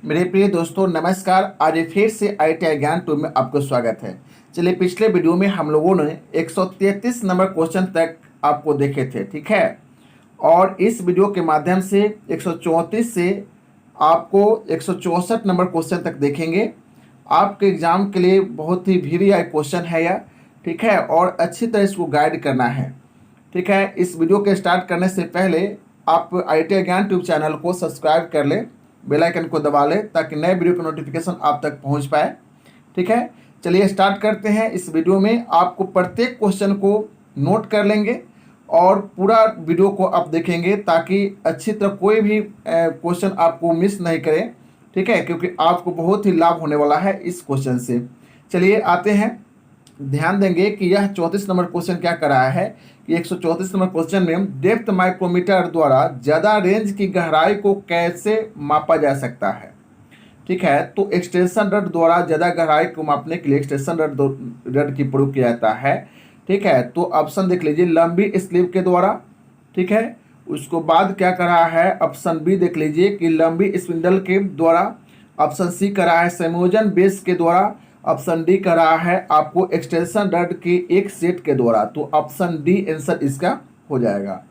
मेरे प्रिय दोस्तों नमस्कार। आज फिर से IITI ज्ञान टूर में आपको स्वागत है। चलिए, पिछले वीडियो में हम लोगों ने 133 नंबर क्वेश्चन तक आपको देखे थे, ठीक है। और इस वीडियो के माध्यम से 134 से आपको 164 नंबर क्वेश्चन तक देखेंगे। आपके एग्जाम के लिए बहुत ही वीरिया क्वेश्चन है यह, ठीक है, और अच्छी तरह इसको गाइड करना है, ठीक है। इस वीडियो के स्टार्ट करने से पहले आप IITI ज्ञान ट्यूब चैनल को सब्सक्राइब कर लें, बेल आइकन को दबा लें ताकि नए वीडियो का नोटिफिकेशन आप तक पहुंच पाए, ठीक है। चलिए स्टार्ट करते हैं। इस वीडियो में आपको प्रत्येक क्वेश्चन को नोट कर लेंगे और पूरा वीडियो को आप देखेंगे ताकि अच्छी तरह कोई भी क्वेश्चन आपको मिस नहीं करें, ठीक है, क्योंकि आपको बहुत ही लाभ होने वाला है इस क्वेश्चन से। चलिए आते हैं। ध्यान देंगे कि यह 34 नंबर क्वेश्चन क्या कर रहा है कि 134 नंबर क्वेश्चन में डेप्थ माइक्रोमीटर द्वारा ज़्यादा रेंज की गहराई को कैसे मापा जा सकता है, ठीक है। तो एक्सटेंशन रड द्वारा ज़्यादा गहराई को मापने के लिए एक्सटेंशन रड की प्रयोग किया जाता है, ठीक है। तो ऑप्शन देख लीजिए, लंबी स्लीव के द्वारा, ठीक है। उसको बाद क्या कर रहा है, ऑप्शन बी देख लीजिए कि लंबी स्पिंडल के द्वारा। ऑप्शन सी कर रहा है संयोजन बेस के द्वारा। ऑप्शन डी कर रहा है आपको एक्सटेंशन रड के एक सेट के द्वारा। तो ऑप्शन डी आंसर इसका हो जाएगा।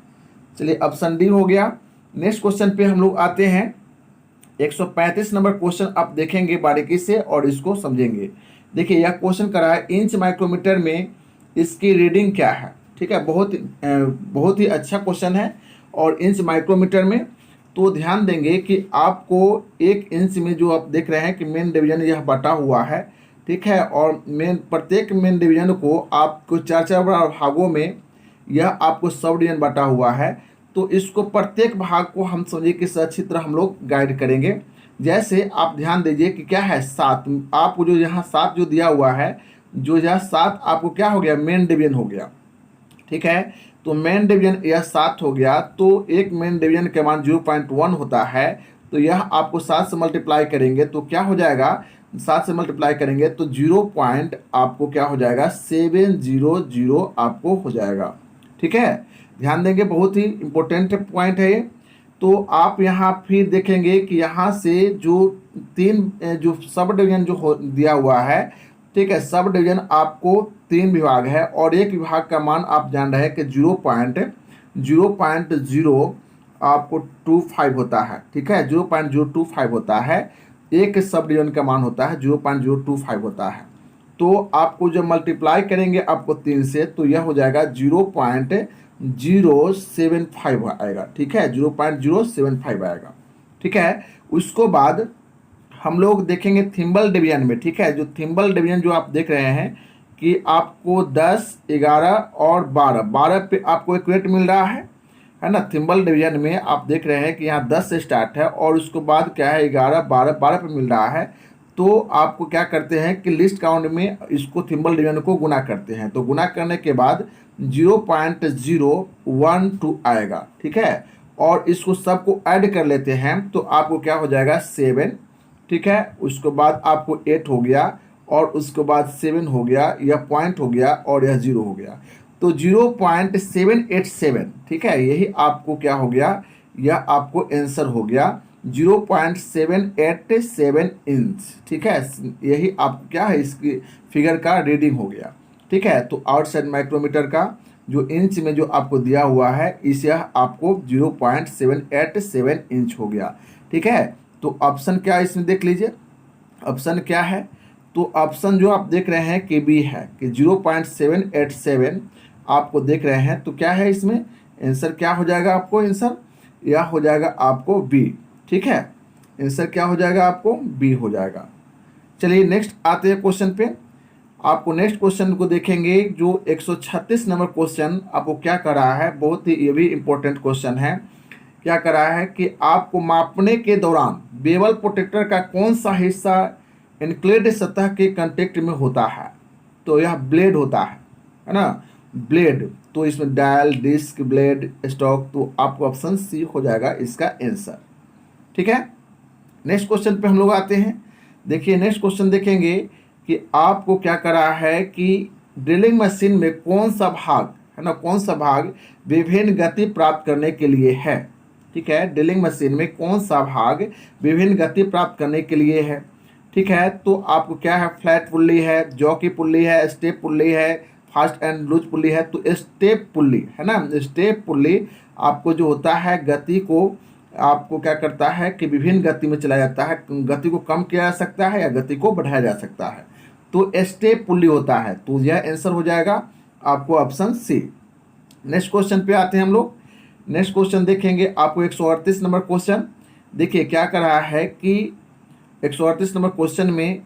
चलिए ऑप्शन डी हो गया। नेक्स्ट क्वेश्चन पे हम लोग आते हैं। 135 नंबर क्वेश्चन आप देखेंगे बारीकी से और इसको समझेंगे। देखिए यह क्वेश्चन कर रहा है इंच माइक्रोमीटर में इसकी रीडिंग क्या है, ठीक है। बहुत ही अच्छा क्वेश्चन है। और इंच माइक्रोमीटर में तो ध्यान देंगे कि आपको 1 इंच में जो आप देख रहे हैं कि मेन डिवीजन यह बटा हुआ है, ठीक है। और प्रत्येक मेन डिवीजन को आपको 4 भागों में यह आपको सब डिवीजन बटा हुआ है। तो इसको प्रत्येक भाग को हम समझिए कि अच्छी तरह हम लोग गाइड करेंगे। जैसे आप ध्यान दीजिए कि क्या है 7, आपको जो यहाँ 7 जो दिया हुआ है, जो यहाँ 7 आपको क्या हो गया, मेन डिवीजन हो गया, ठीक है। तो मेन डिवीजन यह 7 हो गया। तो एक मेन डिवीजन के मान 0.1 होता है। तो यह आपको 7 से मल्टीप्लाई करेंगे तो क्या हो जाएगा, 7 से मल्टीप्लाई करेंगे तो 0 पॉइंट आपको क्या हो जाएगा, 700 आपको हो जाएगा, ठीक है। ध्यान देंगे, बहुत ही इंपॉर्टेंट पॉइंट है ये। तो आप यहाँ फिर देखेंगे कि यहाँ से जो 3 जो सब डिवीजन जो दिया हुआ है, ठीक है। सब डिवीजन आपको 3 विभाग है और एक विभाग का मान आप जान रहे हैं कि 0.0 आपको 25 होता है, ठीक है। 0.025 होता है। एक सब डिवीजन का मान होता है 0.025 होता है। तो आपको जब मल्टीप्लाई करेंगे आपको 3 से तो यह हो जाएगा 0.075 आएगा, ठीक है। 0.075 आएगा, ठीक है। उसको बाद हम लोग देखेंगे थिम्बल डिवीजन में, ठीक है। जो थिम्बल डिवीजन जो आप देख रहे हैं कि आपको 10, 11 और 12 पे आपको इक्वेट मिल रहा है ना। थिम्बल डिवीजन में आप देख रहे हैं कि यहाँ 10 से स्टार्ट है और उसके बाद क्या है 11, 12 पे मिल रहा है। तो आपको क्या करते हैं कि लिस्ट काउंट में इसको थिम्बल डिवीजन को गुना करते हैं। तो गुना करने के बाद 0.012 आएगा, ठीक है। और इसको सबको ऐड कर लेते हैं तो आपको क्या हो जाएगा 7, ठीक है। उसके बाद आपको 8 हो गया और उसके बाद 7 हो गया, यह पॉइंट हो गया और यह 0 हो गया। तो 0.787, ठीक है। यही आपको क्या हो गया, यह आपको आंसर हो गया 0.787 इंच, ठीक है। यही आपको क्या है इसकी फिगर का रीडिंग हो गया, ठीक है। तो आउटसाइड माइक्रोमीटर का जो इंच में जो आपको दिया हुआ है इसे आपको 0.787 इंच हो गया, ठीक है। तो ऑप्शन क्या है इसमें देख लीजिए, ऑप्शन क्या है। तो ऑप्शन जो आप देख रहे हैं कि बी है कि 0.787 आपको देख रहे हैं। तो क्या है इसमें आंसर क्या हो जाएगा, आपको आंसर यह हो जाएगा आपको बी, ठीक है। आंसर क्या हो जाएगा, आपको बी हो जाएगा। चलिए नेक्स्ट आते हैं क्वेश्चन पे। आपको नेक्स्ट क्वेश्चन को देखेंगे जो 136 नंबर क्वेश्चन आपको क्या कर रहा है, बहुत ही ये भी इंपॉर्टेंट क्वेश्चन है। क्या कर रहा है कि आपको मापने के दौरान बेवल प्रोटेक्टर का कौन सा हिस्सा इनक्लेड सतह के कांटेक्ट में होता है। तो यह ब्लेड होता है ना, ब्लेड। तो इसमें डायल, डिस्क, ब्लेड, स्टॉक। तो आपको ऑप्शन सी हो जाएगा इसका आंसर, ठीक है। नेक्स्ट क्वेश्चन पे हम लोग आते हैं। देखिए नेक्स्ट क्वेश्चन देखेंगे कि आपको क्या कर रहा है कि ड्रिलिंग मशीन में कौन सा भाग है ना, कौन सा भाग विभिन्न गति प्राप्त करने के लिए है, ठीक है, ड्रिलिंग मशीन में कौन सा भाग विभिन्न गति प्राप्त करने के लिए है। ठीक है, तो आपको क्या है, फ्लैट पुल्ली है, जॉकी पुल्ली है, स्टेप पुल्ली है, फास्ट एंड लूज पुल्ली है। तो स्टेप पुल्ली है ना, स्टेप पुल्ली आपको जो होता है गति को आपको क्या करता है कि विभिन्न गति में चलाया जाता है, गति को कम किया जा सकता है या गति को बढ़ाया जा सकता है, तो स्टेप पुल्ली होता है। तो यह आंसर हो जाएगा आपको ऑप्शन सी। नेक्स्ट क्वेश्चन पे आते हैं हम लोग। नेक्स्ट क्वेश्चन देखेंगे आपको 138 नंबर क्वेश्चन। देखिए क्या कर रहा है कि 138 नंबर क्वेश्चन में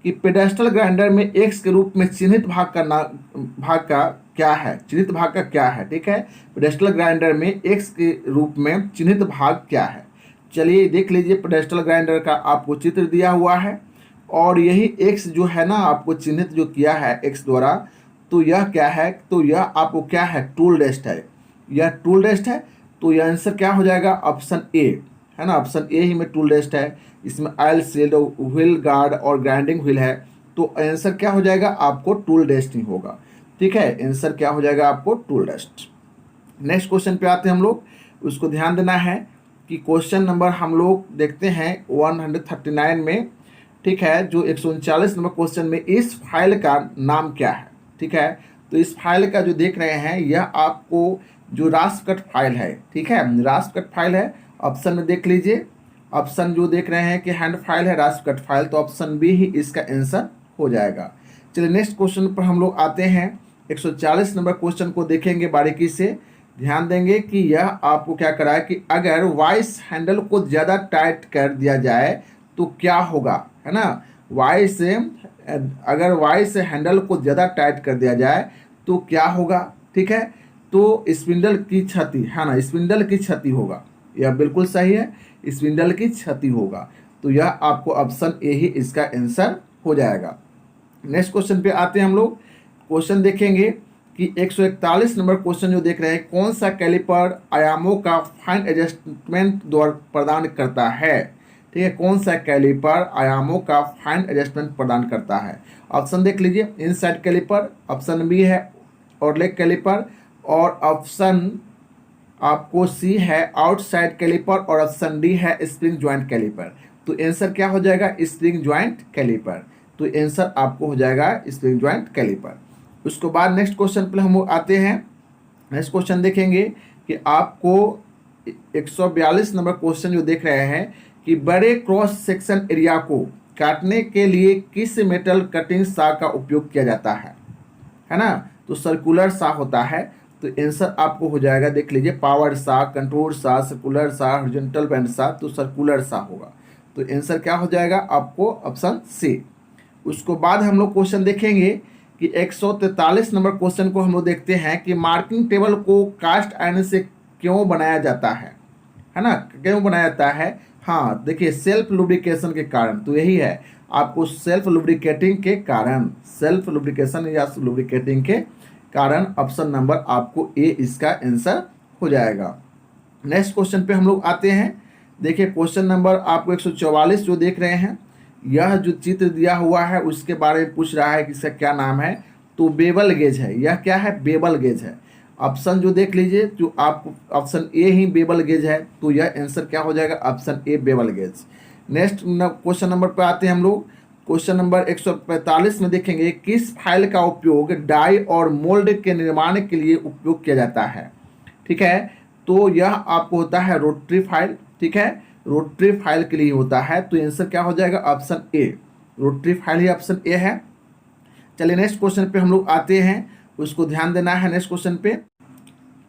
कि पेडेस्टल ग्राइंडर में एक्स के रूप में चिन्हित भाग का क्या है, चिन्हित भाग का क्या है। ठीक है, पेडेस्टल ग्राइंडर में एक्स के रूप में चिन्हित भाग क्या है। चलिए देख लीजिए, पेडेस्टल ग्राइंडर का आपको चित्र दिया हुआ है और यही एक्स जो है ना आपको चिन्हित जो किया है एक्स द्वारा, तो यह क्या है, तो यह आपको क्या है, टूल रेस्ट है, यह टूल रेस्ट है। तो यह आंसर क्या हो जाएगा, ऑप्शन ए है ना, ऑप्शन ए ही में टूल रेस्ट है। इसमें ऑयल सील्ड व्हील गार्ड और ग्राइंडिंग व्हील है, तो आंसर क्या हो जाएगा आपको टूल रेस्ट ही होगा। ठीक है, आंसर क्या हो जाएगा आपको टूल रेस्ट। नेक्स्ट क्वेश्चन पे आते हैं हम लोग, उसको ध्यान देना है कि क्वेश्चन नंबर हम लोग देखते हैं 139 में। ठीक है, जो 139 नंबर क्वेश्चन में इस फाइल का नाम क्या है। ठीक है, तो इस फाइल का जो देख रहे हैं यह आपको जो रास्प कट फाइल है, ठीक है, रास्प कट फाइल है। ऑप्शन में देख लीजिए, ऑप्शन जो देख रहे हैं कि हैंड फाइल है, रास्प कट फाइल, तो ऑप्शन बी ही इसका आंसर हो जाएगा। चलिए नेक्स्ट क्वेश्चन पर हम लोग आते हैं। 140 नंबर क्वेश्चन को देखेंगे बारीकी से, ध्यान देंगे कि यह आपको क्या करा है कि अगर वाइस हैंडल को ज़्यादा टाइट कर दिया जाए तो क्या होगा, है ना। अगर वाइस से हैंडल को ज़्यादा टाइट कर दिया जाए तो क्या होगा। ठीक है, तो स्पिंडल की क्षति, है ना, स्पिंडल की क्षति होगा, यह बिल्कुल सही है, स्पिंडल की क्षति होगा। तो यह आपको ऑप्शन ए ही इसका आंसर हो जाएगा। नेक्स्ट क्वेश्चन पे आते हैं हम लोग। क्वेश्चन देखेंगे कि 141 नंबर क्वेश्चन जो देख रहे हैं, कौन सा कैलिपर आयामों का फाइन एडजस्टमेंट द्वारा प्रदान करता है। ठीक है, कौन सा कैलिपर आयामों का फाइन एडजस्टमेंट प्रदान करता है। ऑप्शन देख लीजिए, इनसाइड कैलिपर, ऑप्शन बी है ओरलेग कैलिपर, और ऑप्शन आपको सी है आउटसाइड कैलिपर, और ऑप्शन डी है स्प्रिंग ज्वाइंट कैलिपर। तो आंसर क्या हो जाएगा, स्प्रिंग ज्वाइंट कैलिपर। तो आंसर आपको हो जाएगा स्प्रिंग ज्वाइंट कैलिपर। उसके बाद नेक्स्ट क्वेश्चन पर हम आते हैं। नेक्स्ट क्वेश्चन देखेंगे कि आपको 142 नंबर क्वेश्चन जो देख रहे हैं कि बड़े क्रॉस सेक्शन एरिया को काटने के लिए किस मेटल कटिंग सा का उपयोग किया जाता है ना। तो सर्कुलर सा होता है। तो आंसर आपको हो जाएगा, देख लीजिए, पावर सा, कंटूर सा, सर्कुलर सा, हॉरिजॉन्टल बैंड सा, तो सर्कुलर सा होगा। तो आंसर क्या हो जाएगा आपको ऑप्शन सी। उसके बाद हम लोग क्वेश्चन देखेंगे कि 143 नंबर क्वेश्चन को हम लोग देखते हैं कि मार्किंग टेबल को कास्ट आयरन से क्यों बनाया जाता है ना, क्यों बनाया जाता है। हाँ देखिए, सेल्फ लुब्रिकेशन के कारण। तो यही है आपको, सेल्फ लुब्रिकेटिंग के कारण, सेल्फ लुब्रिकेशन या लुब्रिकेटिंग के कारण ऑप्शन नंबर आपको ए इसका आंसर हो जाएगा। नेक्स्ट क्वेश्चन पे हम लोग आते हैं। देखिए क्वेश्चन नंबर आपको 144 जो देख रहे हैं, यह जो चित्र दिया हुआ है उसके बारे में पूछ रहा है कि इसका क्या नाम है। तो बेबल गेज है, यह क्या है, बेबल गेज है। ऑप्शन जो देख लीजिए, जो आप option A he label gauge है, तो यह आंसर क्या हो जाएगा, option A label gauge. Next question number पर आते हैं हम लोग। क्वेश्चन नंबर 145 में देखेंगे, किस फाइल का उपयोग डाई और मोल्ड के निर्माण के लिए उपयोग किया जाता है। ठीक है, तो यह आपको होता है रोटरी फाइल। ठीक है, रोटरी फाइल के लिए होता है। तो आंसर क्या हो जाएगा, option A, rotary file he option A है। चलिए नेक्स्ट क्वेश्चन पे हम लोग आते हैं, उसको ध्यान देना है। नेक्स्ट क्वेश्चन पे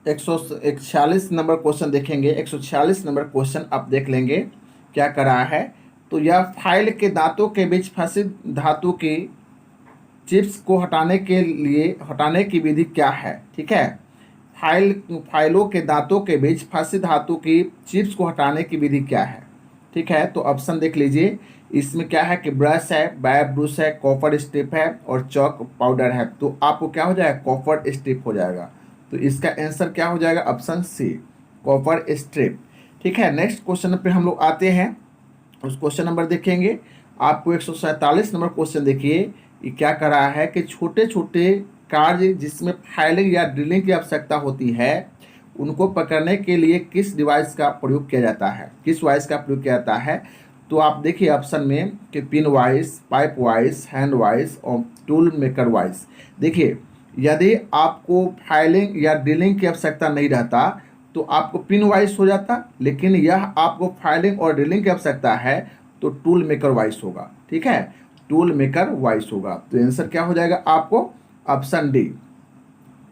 146 नंबर क्वेश्चन देखेंगे। 146 नंबर क्वेश्चन आप देख लेंगे क्या कर रहा है। तो यह फाइल के दांतों के बीच फंसी धातु की चिप्स को हटाने की विधि क्या है। ठीक है, फाइलों के दांतों के बीच फंसी धातु की चिप्स को हटाने की विधि क्या है। ठीक है, तो ऑप्शन देख लीजिए, इसमें क्या है कि ब्रश है, बैब ब्रश है, कॉपर स्ट्रिप है और चॉक पाउडर है। तो आपको क्या हो जाएगा, कॉपर स्ट्रिप हो जाएगा। तो इसका आंसर क्या हो जाएगा, ऑप्शन सी, कॉपर स्ट्रिप। ठीक है, नेक्स्ट क्वेश्चन पे हम लोग आते हैं। उस क्वेश्चन नंबर देखेंगे आपको 147 नंबर क्वेश्चन। देखिए ये क्या कर रहा है कि छोटे छोटे कार्य जिसमें फाइलिंग या ड्रिलिंग की आवश्यकता होती है उनको पकड़ने के लिए किस डिवाइस का प्रयोग किया जाता है, किस वाइस का प्रयोग किया जाता है? तो आप देखिए ऑप्शन में कि pin vice, pipe vice, hand vice और टूल मेकर वाइस। देखिए यदि आपको फाइलिंग या ड्रिलिंग की आवश्यकता नहीं रहता तो आपको पिन वाइस हो जाता, लेकिन यह आपको फाइलिंग और ड्रिलिंग की आवश्यकता है तो टूल मेकर वाइस होगा। ठीक है, टूल मेकर वाइस होगा। तो आंसर क्या हो जाएगा आपको? Option D.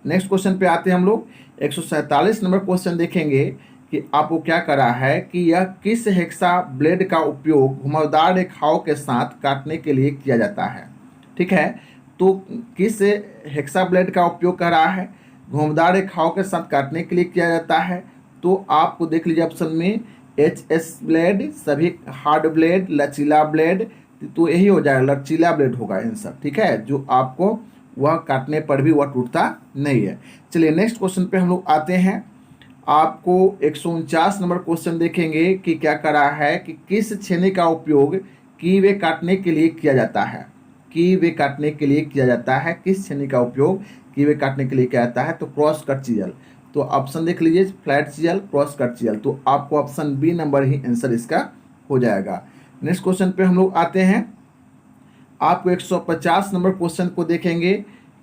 नेक्स्ट क्वेश्चन पे आते हैं हम लोग। 147 नंबर क्वेश्चन देखेंगे कि आपको क्या करा है कि यह किस हेक्सा ब्लेड का उपयोग घुमावदार रेखाओं के साथ काटने के लिए किया जाता है। ठीक है, तो किस हेक्सा ब्लेड का उपयोग कर रहा है, घुमावदार रेखाओं के साथ काटने के लिए किया जाता है? तो आपको देख लीजिए ऑप्शन में HS ब्लेड, सभी हार्ड ब्लेड, लचीला ब्लेड, तो यही हो जाएगा, लचीला ब्लेड होगा आंसर। ठीक है, जो आपको वह काटने पर भी वह टूटता नहीं है। चलिए नेक्स्ट क्वेश्चन पे हम लोग आते हैं। आपको 149 नंबर क्वेश्चन देखेंगे कि क्या करा है कि किस छेनी का उपयोग कीवे काटने के लिए किया जाता है, कीवे काटने के लिए किया जाता है, किस छेनी का उपयोग कीवे काटने के लिए किया जाता है? तो क्रॉस कट चीजल। तो ऑप्शन देख लीजिए, flat chisel, cross cut chisel, तो आपको ऑप्शन बी नंबर ही आंसर इसका हो जाएगा। नेक्स्ट क्वेश्चन पे हम लोग आते हैं। आपको 150 नंबर क्वेश्चन को देखेंगे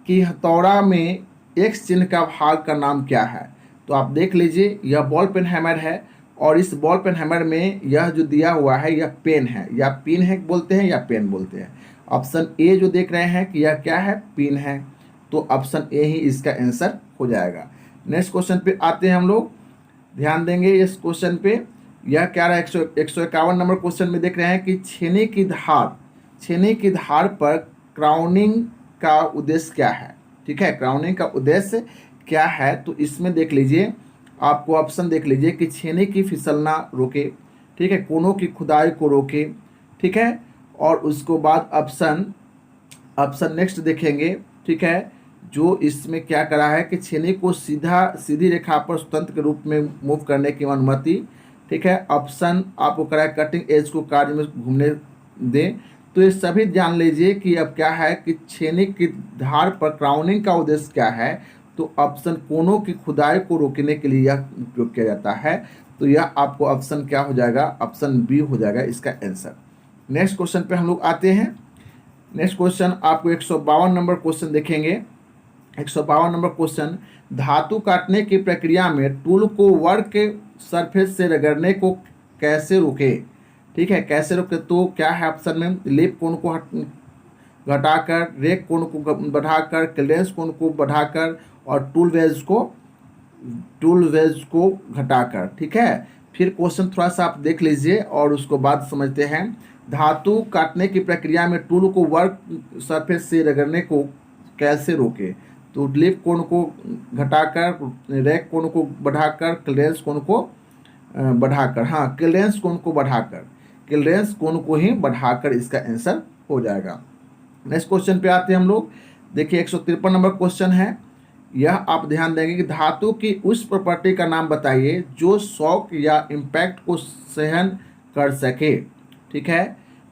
कि हथौड़ा में एक्स चिन्ह का भाग का नाम क्या है? तो आप देख लीजिए, यह बॉल पेन हैमर है और इस बॉल पेन हैमर में यह जो दिया हुआ है यह पेन है, या पिन है बोलते हैं या पेन बोलते हैं। ऑप्शन ए जो देख रहे हैं कि यह क्या है, पिन है, तो ऑप्शन ए ही इसका आंसर हो जाएगा। नेक्स्ट क्वेश्चन पे आते हैं हम लोग, ध्यान देंगे इस क्वेश्चन पे। यह क्या रहा है, 151 नंबर क्वेश्चन में देख रहे हैं कि छेनी की धार, छेनी की धार पर क्राउनिंग का उद्देश्य क्या है? ठीक है, क्राउनिंग का उद्देश्य क्या है? तो इसमें देख लीजिए, आपको ऑप्शन देख लीजिए कि छेनी की फिसलना रोके, ठीक है, कोनों की खुदाई को रोके, ठीक है, और उसको बाद ऑप्शन नेक्स्ट देखेंगे। ठीक है, जो इसमें क्या करा है कि छेनी को सीधी रेखा पर स्वतंत्र के रूप में मूव करने की अनुमति। ठीक है, ऑप्शन आपको करा है कटिंग एज को कार्य में घूमने दें। तो ये सभी जान लीजिए कि अब क्या है कि छेनी की धार पर क्राउनिंग का उद्देश्य क्या है? तो ऑप्शन कोनों की खुदाई को रोकने के लिए यह उपयोग किया जाता है। तो यह आपको ऑप्शन क्या हो जाएगा? ऑप्शन बी हो जाएगा इसका आंसर। नेक्स्ट क्वेश्चन पे हम लोग आते हैं। नेक्स्ट क्वेश्चन आपको 152 नंबर क्वेश्चन देखेंगे। 152 नंबर क्वेश्चन, धातु काटने की प्रक्रिया में टूल को वर्क के सरफेस से रगड़ने को कैसे रोके? ठीक है, कैसे रोके? तो क्या है ऑप्शन में, लिप कोण को घटाकर, रेक कोण को बढ़ाकर, क्लियरेंस कोण को बढ़ाकर और टूल वेज को घटाकर। ठीक है, फिर क्वेश्चन थोड़ा सा आप देख लीजिए और उसको बाद समझते हैं। धातु काटने की प्रक्रिया में टूल को वर्क सरफेस से रगड़ने को कैसे रोके? तो लिप कोण को घटाकर, रेक कोण को बढ़ाकर, क्लियरेंस कोण को बढ़ाकर, हाँ क्लियरेंस कोण को बढ़ाकर, क्लियरेंस कोण को ही बढ़ाकर इसका आंसर हो जाएगा। नेक्स्ट क्वेश्चन पे आते हैं हम लोग। देखिए 153 नंबर क्वेश्चन है। यह आप ध्यान देंगे कि धातु की उस प्रॉपर्टी का नाम बताइए जो शॉक या इम्पैक्ट को सहन कर सके। ठीक है,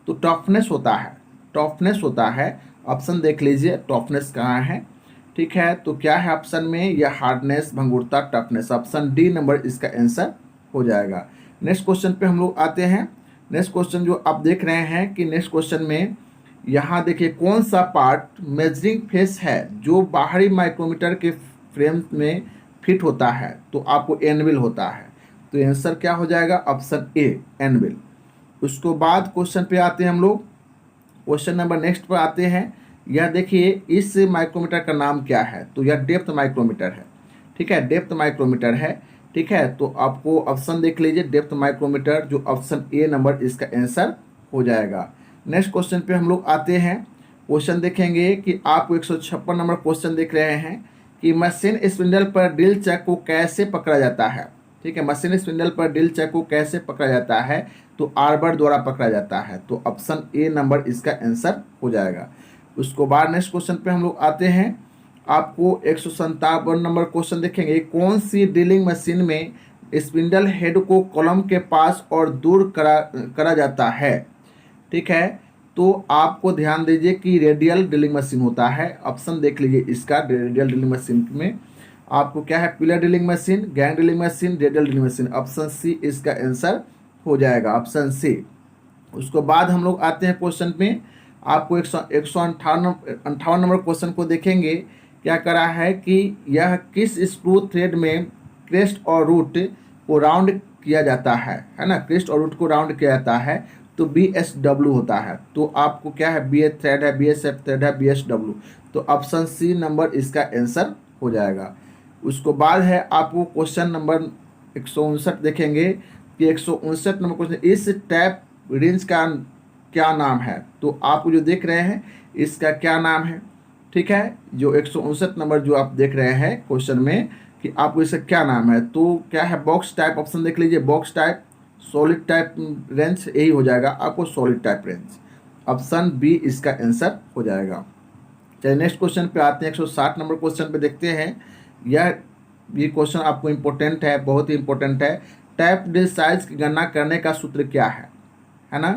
तो टफनेस होता है, टफनेस होता है। ऑप्शन देख लीजिए, टफनेस कहाँ है? ठीक है, तो क्या है ऑप्शन में, यह हार्डनेस, भंगुरता, टफनेस, ऑप्शन डी नंबर इसका आंसर हो जाएगा। नेक्स्ट क्वेश्चन पे हम लोग आते हैं। नेक्स्ट क्वेश्चन जो आप देख रहे हैं कि नेक्स्ट क्वेश्चन में यहाँ देखिए कौन सा पार्ट मेजरिंग फेस है जो बाहरी माइक्रोमीटर के फ्रेम में फिट होता है? तो आपको एनविल होता है। तो आंसर क्या हो जाएगा? Option A anvil. उसको बाद क्वेश्चन पे आते हैं हम लोग। क्वेश्चन नंबर नेक्स्ट पर आते हैं। यह देखिए इस माइक्रोमीटर का नाम क्या है? तो यह डेप्थ माइक्रोमीटर है। ठीक है, डेप्थ माइक्रोमीटर है। ठीक है, तो आपको ऑप्शन देख लीजिए, डेप्थ माइक्रोमीटर, जो ऑप्शन ए नंबर इसका आंसर हो जाएगा। नेक्स्ट क्वेश्चन पे हम लोग आते हैं। क्वेश्चन देखेंगे कि आपको 156 नंबर क्वेश्चन देख रहे हैं कि मशीन स्पिंडल पर ड्रिल चक को कैसे पकड़ा जाता है? ठीक है, मशीन स्पिंडल पर ड्रिल चक को कैसे पकड़ा जाता है? तो आर्बर द्वारा पकड़ा जाता है। तो ऑप्शन ए नंबर इसका आंसर हो जाएगा। उसको बाद नेक्स्ट क्वेश्चन पे हम लोग आते हैं। आपको 157 नंबर क्वेश्चन देखेंगे, कौन सी ड्रिलिंग मशीन में स्पिंडल हेड को कॉलम के पास और दूर करा जाता है? ठीक है, तो आपको ध्यान दीजिए कि रेडियल ड्रिलिंग मशीन होता है। ऑप्शन देख लीजिए इसका, रेडियल ड्रिलिंग मशीन में आपको क्या है, pillar drilling machine, gang drilling machine, radial drilling machine. Option C इसका आंसर हो जाएगा, ऑप्शन सी। उसके बाद हम लोग आते हैं क्वेश्चन में। आपको एक सौ अंठावन नंबर क्वेश्चन को देखेंगे। क्या करा है कि यह किस स्क्रू थ्रेड में क्रेस्ट और रूट को राउंड किया जाता है ना, क्रेस्ट और रूट को राउंड किया जाता है, तो BSW होता है। तो आपको क्या है, BA थ्रेड है, BSF थ्रेड है, BSW। तो ऑप्शन सी नंबर इसका आंसर हो जाएगा। उसको बाद है आपको क्वेश्चन नंबर 159 देखेंगे कि 159 नंबर क्वेश्चन, इस टैप रेंज का क्या नाम है। तो आप जो देख रहे हैं इसका क्या नाम है, ठीक है। जो 159 नंबर जो आप देख रहे हैं क्वेश्चन में कि आपको इसका क्या नाम है, तो क्या है, बॉक्स टाइप ऑप्शन देख लीजिए, box type, solid type range, यही हो जाएगा आपको solid type range. Option B इसका आंसर हो जाएगा। चलिए नेक्स्ट क्वेश्चन पे आते हैं। 160 नंबर क्वेश्चन पे देखते हैं। ये क्वेश्चन आपको इम्पोर्टेंट है, बहुत ही इम्पोर्टेंट है। टैप ड्रिल साइज की गणना करने का सूत्र क्या है ना।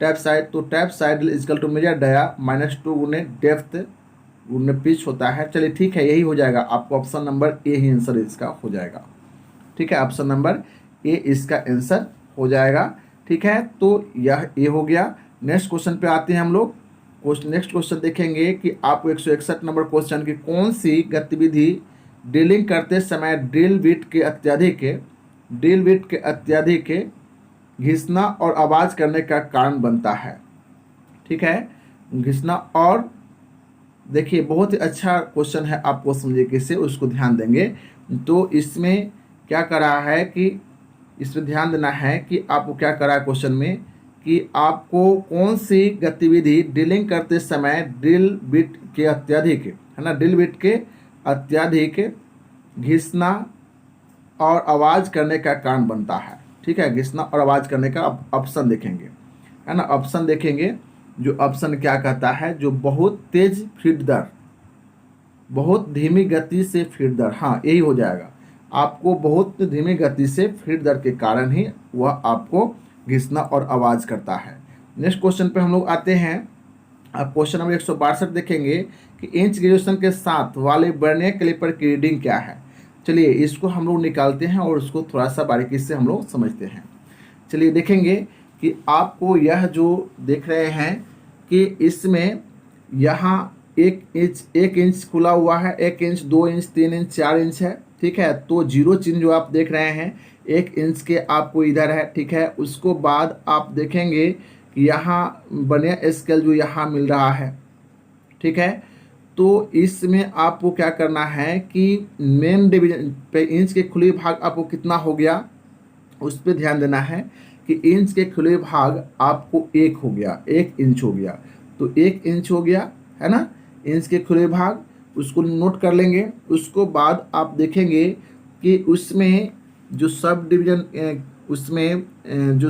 टैप साइज, तो tap side is equal to major dia -2 गुने डेप्थ गुने पिच होता है। चलिए ठीक है, यही हो जाएगा आपको, option number A he answer इसका हो जाएगा, ठीक है। ऑप्शन नंबर ए इसका आंसर हो जाएगा, ठीक है। तो यह ए हो गया। नेक्स्ट क्वेश्चन पे आते हैं हम लोग। नेक्स्ट क्वेश्चन देखेंगे कि आपको 161 नंबर क्वेश्चन की कौन सी गतिविधि ड्रिलिंग करते समय ड्रिल बिट के अत्यधिक घिसना और आवाज़ करने का कारण बनता है, ठीक है। घिसना, और देखिए बहुत ही अच्छा क्वेश्चन है, आपको समझिए कैसे उसको ध्यान देंगे। तो इसमें क्या करा है कि इसमें ध्यान देना है कि आपको क्या करा है क्वेश्चन में कि आपको कौन सी गतिविधि ड्रिलिंग करते समय ड्रिल बिट के अत्यधिक, है ना, ड्रिल बिट के अत्यधिक घिसना और आवाज़ करने का कारण बनता है, ठीक है। घिसना और आवाज़ करने का ऑप्शन देखेंगे, है ना। ऑप्शन देखेंगे, जो ऑप्शन क्या कहता है, जो बहुत तेज फीड दर, बहुत धीमी गति से फीड दर, हाँ यही हो जाएगा। आपको बहुत धीमी गति से फीड दर के कारण ही वह आपको घिसना और आवाज़ करता है। नेक्स्ट क्वेश्चन पे हम लोग आते हैं। अब क्वेश्चन नंबर 162 देखेंगे कि इंच ग्रेजुएशन के साथ वाले वर्नियर कैलिपर की रीडिंग क्या है। चलिए इसको हम लोग निकालते हैं और उसको थोड़ा सा बारीकी से हम लोग समझते हैं। चलिए देखेंगे कि आपको यह जो देख रहे हैं कि इसमें यहाँ 1 इंच खुला हुआ है, 1 इंच, 2 इंच, 3 इंच, 4 इंच है, ठीक है। तो जीरो चिन्ह जो आप देख रहे हैं 1 इंच के आपको इधर है, ठीक है। उसको बाद आप देखेंगे कि यहाँ वर्नियर स्केल जो यहाँ मिल रहा है, ठीक है। तो इसमें आपको क्या करना है कि मेन डिवीजन पे इंच के खुले भाग आपको कितना हो गया, उस पर ध्यान देना है कि इंच के खुले भाग आपको 1 हो गया, 1 इंच हो गया। तो 1 इंच हो गया, है ना, इंच के खुले भाग, उसको नोट कर लेंगे। उसको बाद आप देखेंगे कि उसमें जो सब डिवीजन जो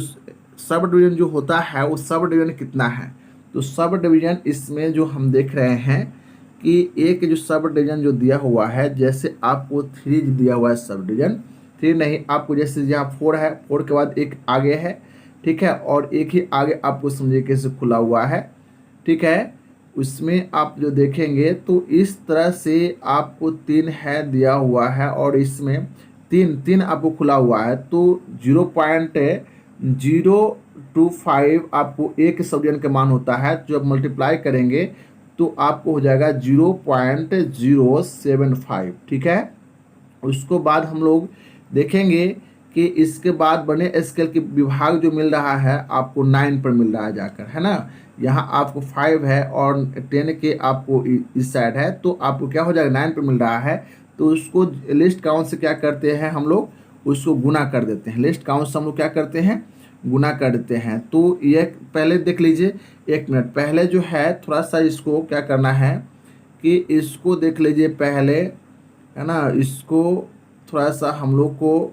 सब डिवीजन जो होता है वो सब डिवीजन कितना है। तो सब डिवीजन इसमें जो हम देख रहे हैं कि एक जो सब डिवीजन जो दिया हुआ है, जैसे आपको 3 दिया हुआ है, सब डिवीजन 3 नहीं, आपको जैसे यहाँ 4 है, 4 के बाद एक आगे है, ठीक है, और एक ही आगे आपको समझिए कैसे खुला हुआ है, ठीक है। उसमें आप जो देखेंगे तो इस तरह से आपको 3 है दिया हुआ है और इसमें 3 आपको खुला हुआ है। तो 0.025 आपको एक सब डिवीजन का मान होता है। जब मल्टीप्लाई करेंगे तो आपको हो जाएगा 0.075, ठीक है। उसको बाद हम लोग देखेंगे कि इसके बाद बने स्केल के विभाग जो मिल रहा है आपको 9 पर मिल रहा है जाकर, है ना। यहाँ आपको 5 है और 10 के आपको इस साइड है, तो आपको क्या हो जाएगा 9 पर मिल रहा है। तो उसको लिस्ट काउंट से क्या करते हैं हम लोग, उसको गुना कर देते हैं। लिस्ट काउंट से हम लोग क्या करते हैं, गुना कर देते हैं। तो ये पहले देख लीजिए, 1 मिनट पहले जो है थोड़ा सा इसको क्या करना है कि इसको देख लीजिए पहले, है ना। इसको थोड़ा सा हम लोग को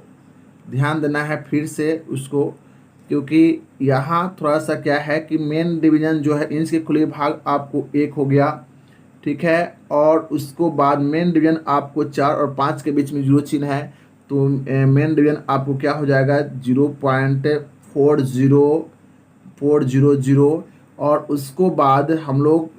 ध्यान देना है फिर से उसको, क्योंकि यहाँ थोड़ा सा क्या है कि मेन डिवीजन जो है इंच के खुले भाग आपको 1 हो गया, ठीक है। और उसको बाद मेन डिवीजन आपको 4 और 5 के बीच में 0 चिन्ह है, तो मेन डिवीजन आपको क्या हो जाएगा 0.4400। और उसको बाद हम लोग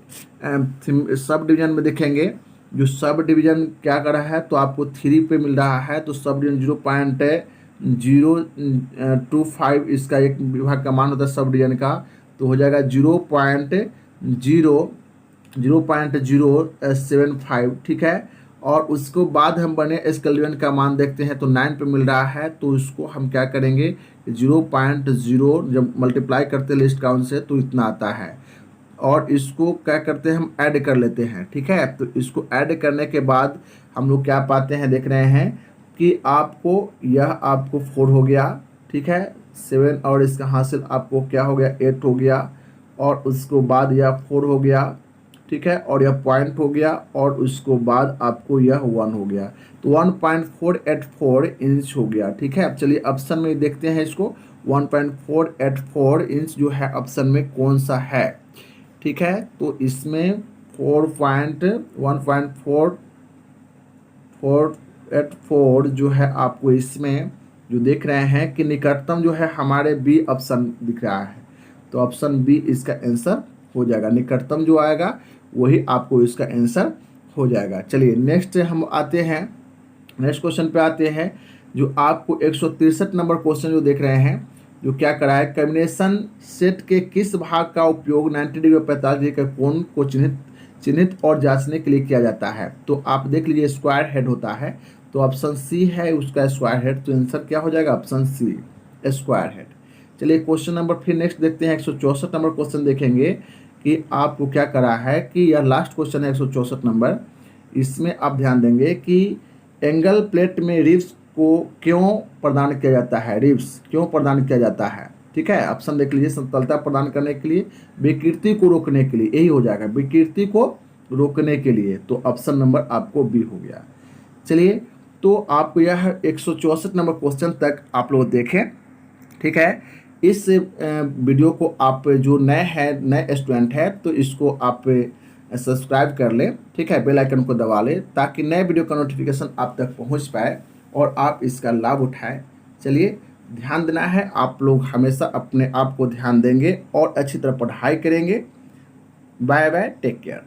सब डिवीजन में देखेंगे जो सब डिवीज़न क्या कर रहा है, तो आपको 3 पे मिल रहा है, तो सब डिवीज़न 0.025 इसका एक विभाग का मान होता है सब डिवीज़न का, तो हो जाएगा 0.075, ठीक है। और उसको बाद हम बने स्केल डिवीजन का मान देखते हैं, तो 9 पे मिल रहा है, तो इसको हम क्या करेंगे 0.0 जब मल्टीप्लाई करते हैं लिस्ट काउंट से तो इतना आता है, और इसको क्या करते हैं हम ऐड कर लेते हैं, ठीक है। तो इसको ऐड करने के बाद हम लोग क्या पाते हैं, देख रहे हैं कि आपको यह आपको 4 हो गया, ठीक है। 7 और इसका हासिल आपको क्या हो गया 8 हो गया, और उसको बाद यह 4 हो गया, ठीक है, और यह पॉइंट हो गया, और उसको बाद आपको यह 1 हो गया, तो 1.484 इंच हो गया, ठीक है। अब चलिए ऑप्शन में देखते हैं इसको, 1.484 इंच जो है ऑप्शन में कौन सा है, ठीक है। तो इसमें 1.484 जो है आपको इसमें जो देख रहे हैं कि निकटतम जो है हमारे बी ऑप्शन दिख रहा है, तो ऑप्शन बी इसका आंसर हो जाएगा, निकटतम जो आएगा वही आपको इसका आंसर हो जाएगा। चलिए नेक्स्ट हम आते हैं, नेक्स्ट क्वेश्चन पे आते हैं, जो आपको 163 नंबर क्वेश्चन जो देख रहे हैं, जो क्या करा है, कॉम्बिनेशन सेट के किस भाग का उपयोग 90 डिग्री और 45 डिग्री के कोण को चिन्हित और जांचने के लिए किया जाता है। तो आप देख लीजिए स्क्वायर हेड होता है, तो ऑप्शन सी है उसका स्क्वायर हेड, तो आंसर क्या हो जाएगा ऑप्शन सी स्क्वायर हेड। चलिए क्वेश्चन नंबर फिर नेक्स्ट देखते हैं, 164 नंबर क्वेश्चन देखेंगे कि आपको क्या करा है, कि यह लास्ट क्वेश्चन है 164 नंबर। इसमें आप ध्यान देंगे कि एंगल प्लेट में रिब्स को क्यों प्रदान किया जाता है, रिब्स क्यों प्रदान किया जाता है, ठीक है। ऑप्शन देख लीजिए, समतलता प्रदान करने के लिए, विकृति को रोकने के लिए, यही हो जाएगा विकृति को रोकने के लिए, तो ऑप्शन नंबर आपको बी हो गया। चलिए तो आपको यह 164 नंबर क्वेश्चन तक आप लोग देखें, ठीक है। इस वीडियो को आप जो नए स्टूडेंट है, तो इसको आप सब्सक्राइब कर लें, ठीक है, बेल आइकन को दबा लें, ताकि नए वीडियो का नोटिफिकेशन आप तक पहुंच पाए और आप इसका लाभ उठाएं। चलिए ध्यान देना है, आप लोग हमेशा अपने आप को ध्यान देंगे और अच्छी तरह पढ़ाई करेंगे। Bye bye, take care.